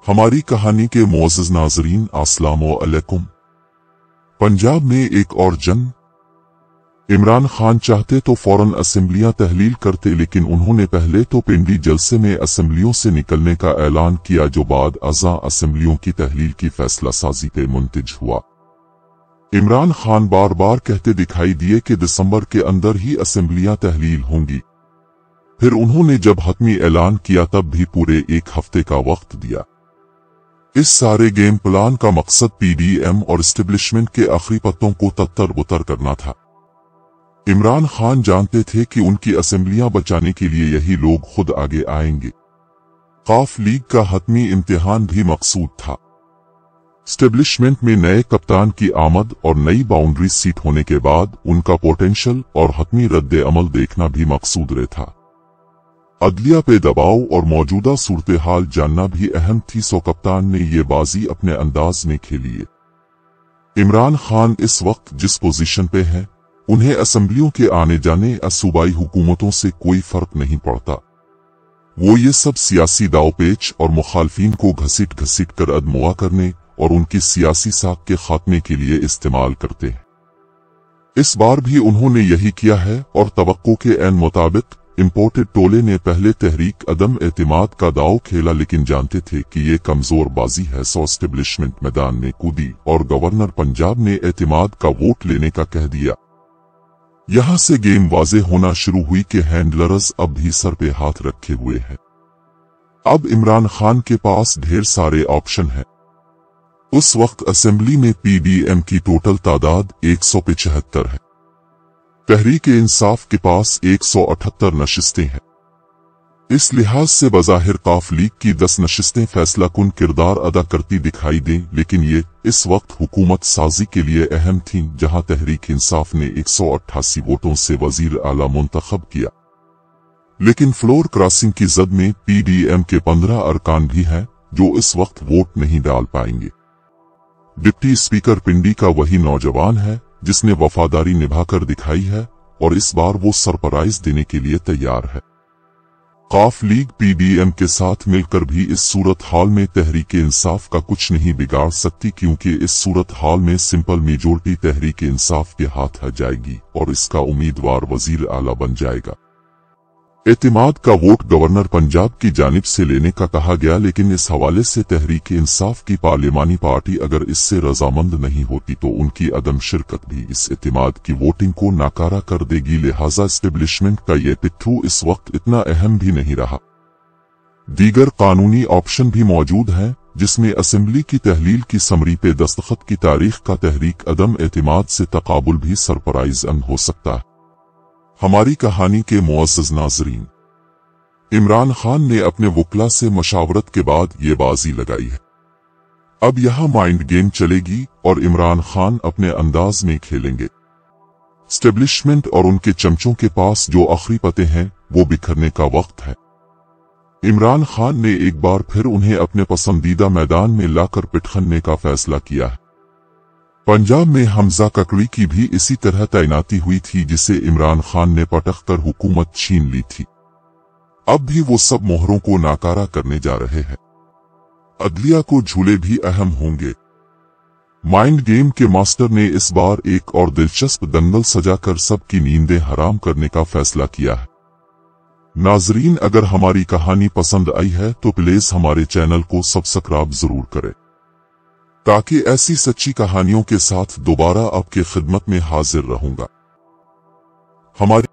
हमारी कहानी के मुअज़्ज़ज़ नाज़रीन अस्सलामु अलैकुम। पंजाब में एक और जंग। इमरान खान चाहते तो फौरन असेंबलियां तहलील करते, लेकिन उन्होंने पहले तो पिंडी जलसे में असेंबलियों से निकलने का ऐलान किया, जो बाद अज़ा असेंबलियों की तहलील की फैसला साजी पे मुंतज हुआ। इमरान खान बार बार कहते दिखाई दिए कि दिसंबर के अंदर ही असेंबलियां तहलील होंगी। फिर उन्होंने जब हतमी ऐलान किया तब भी पूरे एक हफ्ते का वक्त दिया। इस सारे गेम प्लान का मकसद पीडीएम और एस्टेब्लिशमेंट के आखिरी पत्तों को तत्तर बुतर करना था। इमरान खान जानते थे कि उनकी असेंबलियां बचाने के लिए यही लोग खुद आगे आएंगे। काफ लीग का हतमी इम्तिहान भी मकसूद था। एस्टेब्लिशमेंट में नए कप्तान की आमद और नई बाउंड्री सीट होने के बाद उनका पोटेंशियल और हतमी रद्द अमल देखना भी मकसूद था। अदलिया पे दबाव और मौजूदा सूरत हाल जानना भी अहम थी। सो कप्तान ने ये बाजी अपने अंदाज में खेली है। इमरान खान इस वक्त जिस पोजीशन पे हैं, उन्हें असेंबलियों के आने जाने या सूबाई हुकूमतों से कोई फर्क नहीं पड़ता। वो ये सब सियासी दावपेच और मुखालफीन को घसीट घसीट कर अदमुआ करने और उनकी सियासी साख के खात्मे के लिए इस्तेमाल करते हैं। इस बार भी उन्होंने यही किया है और तवक्को के ऐन मुताबिक इम्पोर्टेड टोले ने पहले तहरीक अदम एतमाद का दाव खेला, लेकिन जानते थे कि ये कमजोर बाजी है। सो एस्टेब्लिशमेंट मैदान में कूदी और गवर्नर पंजाब ने एतमाद का वोट लेने का कह दिया। यहां से गेम वाजे होना शुरू हुई कि हैंडलर्स अब भी सर पे हाथ रखे हुए हैं। अब इमरान खान के पास ढेर सारे ऑप्शन हैं। उस वक्त असेंबली में पीडीएम की टोटल तादाद 175 है। तहरीक इंसाफ के पास 178 नशिस्तें हैं। इस लिहाज से बज़ाहिर काफ लीग की 10 नशिस्तें फैसला कुन किरदार अदा करती दिखाई दें, लेकिन ये इस वक्त हुकूमत साजी के लिए अहम थीं, जहां तहरीक इंसाफ ने 188 वोटों से वजीर आला मुंतखब किया। लेकिन फ्लोर क्रॉसिंग की जद में पीडीएम के 15 अरकान भी हैं जो इस वक्त वोट नहीं डाल पाएंगे। डिप्टी स्पीकर पिंडी का वही नौजवान है जिसने वफादारी निभाकर दिखाई है और इस बार वो सरप्राइज देने के लिए तैयार है। काफ लीग पीडीएम के साथ मिलकर भी इस सूरत हाल में तहरीक इंसाफ का कुछ नहीं बिगाड़ सकती, क्योंकि इस सूरत हाल में सिंपल मेजोरिटी तहरीक इंसाफ के हाथ आ जाएगी और इसका उम्मीदवार वजीर आला बन जाएगा। एतमाद का वोट गवर्नर पंजाब की जानिब से लेने का कहा गया, लेकिन इस हवाले से तहरीक इंसाफ की पार्लिमानी पार्टी अगर इससे रजामंद नहीं होती तो उनकी अदम शिरकत भी इस एतमाद की वोटिंग को नाकारा कर देगी। लिहाजा एस्टेब्लिशमेंट का ये पिट्ठू इस वक्त इतना अहम भी नहीं रहा। दीगर कानूनी ऑप्शन भी मौजूद हैं, जिसमें असेंबली की तहलील की समरी पे दस्तखत की तारीख का तहरीक अदम एतमाद से तकाबुल भी सरप्राइज हो सकता है। हमारी कहानी के मुअज़्ज़ज़ नाज़रीन, इमरान खान ने अपने वकला से मशावरत के बाद ये बाजी लगाई है। अब यहाँ माइंड गेम चलेगी और इमरान खान अपने अंदाज में खेलेंगे। एस्टेब्लिशमेंट और उनके चमचों के पास जो आखिरी पते हैं वो बिखरने का वक्त है। इमरान खान ने एक बार फिर उन्हें अपने पसंदीदा मैदान में लाकर पिटखनने का फैसला किया है। पंजाब में हमजा ककड़ी की भी इसी तरह तैनाती हुई थी, जिसे इमरान खान ने पटक कर हुकूमत छीन ली थी। अब भी वो सब मोहरों को नाकारा करने जा रहे हैं। अदलिया को झूले भी अहम होंगे। माइंड गेम के मास्टर ने इस बार एक और दिलचस्प दंगल सजाकर सबकी नींदें हराम करने का फैसला किया है। नाजरीन, अगर हमारी कहानी पसंद आई है तो प्लीज हमारे चैनल को सब्सक्राइब जरूर करें, ताकि ऐसी सच्ची कहानियों के साथ दोबारा आपके खिदमत में हाजिर रहूंगा। हमारी